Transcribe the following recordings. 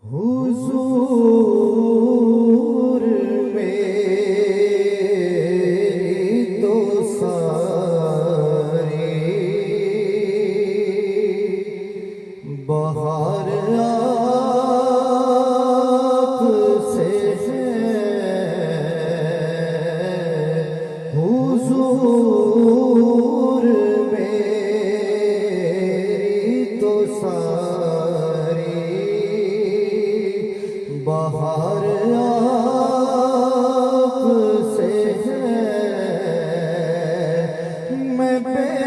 हुजूर मेरी तो सारी बहार आपसे है। हुजूर मेरी तो सारी बहार आपसे है। मैं बेकरार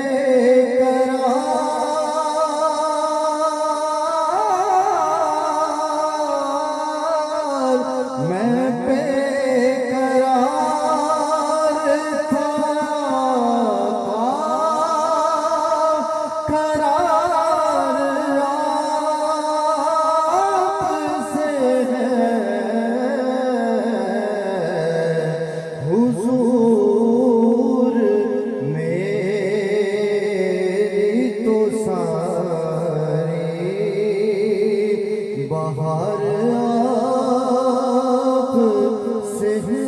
था करार आपसे है। हुजूर मेरी तो सारी बहार आपसे है।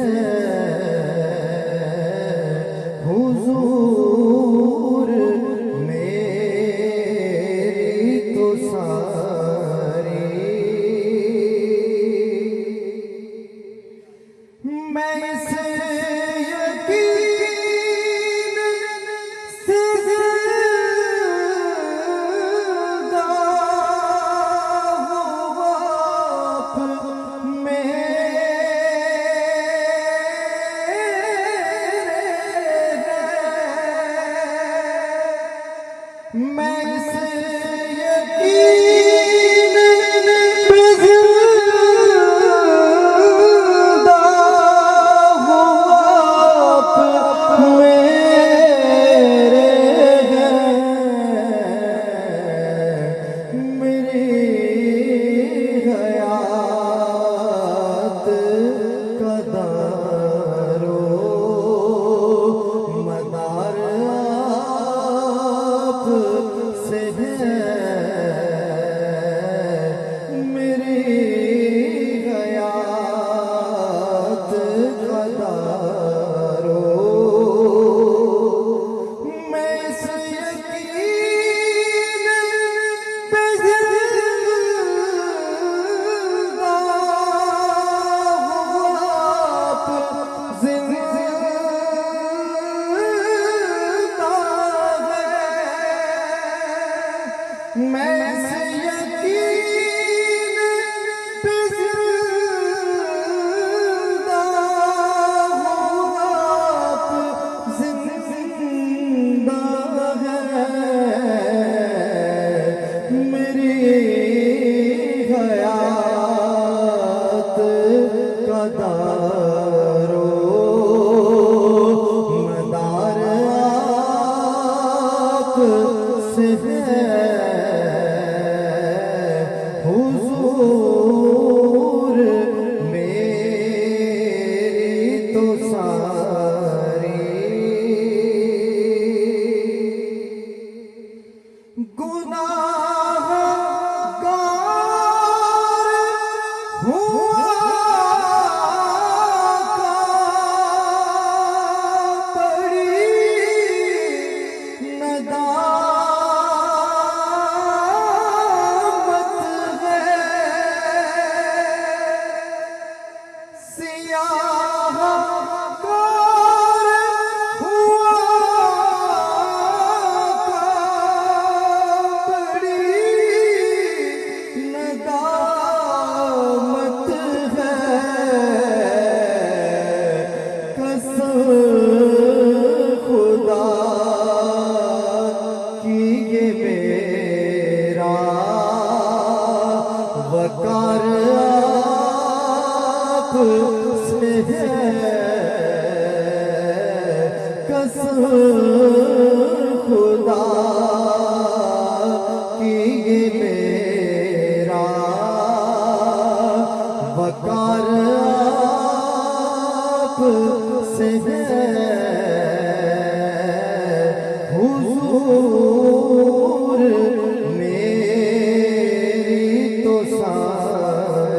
हुजूर मेरी तो सारी मैं इसे यकीन से ज़िंदा हूँ आप मैं इसे यकीन पे ज़िंदा हूँ आप मेरे हैं। मेरी हयात का दारो मदार से है। मेरी हयात का दारो मैं इस यकीन पे ज़िंदा हूँ आप ज़िंदा मैं इस यकीन पे ज़िंदा हूँ आप ज़िंदा है। मेरी हयात का दारो मदार आपसे है। हुजूर मेरी तो सारी गुनाहगार हुआ पड़ी नदामत है। सियाहकार हुआ बड़ी नदामत है। कसम खुदा की ये मेरा वकार आपसे है। कसम खुदा की ये मेरा वकार आपसे है। हुजूर मेरी तो सारी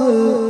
हक